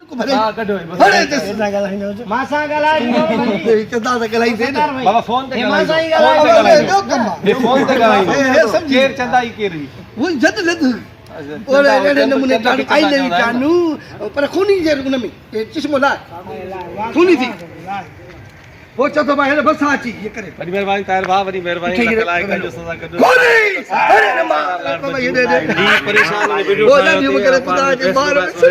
हाँ कढो मां सां ॻाल्हाए बाबा फोन ते मां सां ई फोन ते केर चंदाई केर पर खूनी जे हुन में चश्मो ला खूनी थी वो चतो भाई बस अची ये करे वडी मेहरबानी तार भाउ वडी मेहरबानी कलाए कजो सदा कढो अरे मां बाबा ये दे नी परेशान ने वीडियो वो ना भी करे खुदा के मार से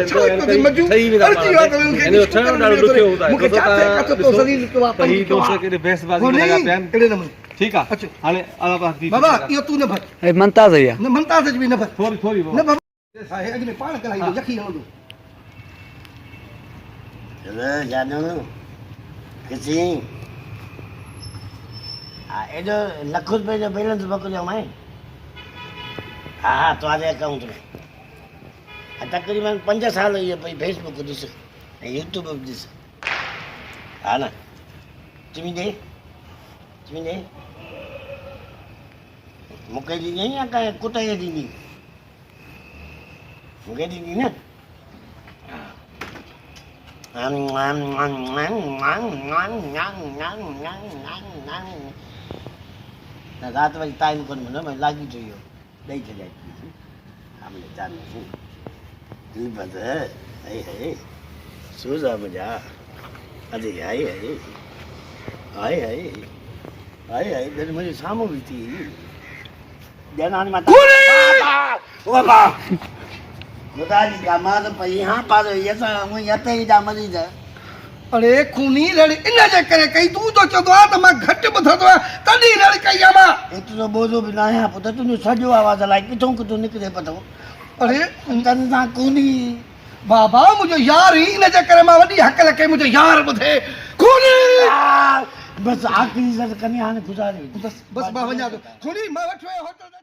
मजू अर्जी वात ने ठणो डालो दुखियो होता है तो तो शरीर को वापस सही दोस्त के बेसबाजी लगा प्यान एड़े नमूने ठीक है हाने आला पास दी बाबा यो तू न भर ए मनता भैया न मनता से भी न भर थोड़ी थोड़ी न बाबा साहे अगले पाण कराई यखी हो चलो जानो किसी एडो लाख रुपए जो बैलेंस पकड़ो मैं हाँ तुम्हारे अकाउंट में तकरीबन 5 साल ये भाई फेसबुक दिस यूट्यूब दिस हाँ ना चिमिदे मुके दी नहीं या का कुटाई दी मुके दी ना रात वरी टाइम कोन मिलो मैं लागी जोयो दई चले हमने जान दिल बद है सोजा मजा अरे आई दिन मुझे सामो भी थी देना माता बाबा मुदाली का मार पर यहां पर ये सब यते ही जा मरी जा अरे खूनी लड़ी इन जे करे कई तू तो चदो त मां घट बथदो तडी लड़ी कई आमा एतरो बोझो भी ना है पुत तू सजो आवाज लाई किथों निकले पतो अरे तन सा खूनी बाबा मुझे यार ही इन जे करे मां वडी हक लके मुझे यार बथे खूनी बस आखिरी सर कन्या ने गुजारे बस बा वञा तो खूनी मां वठो होटल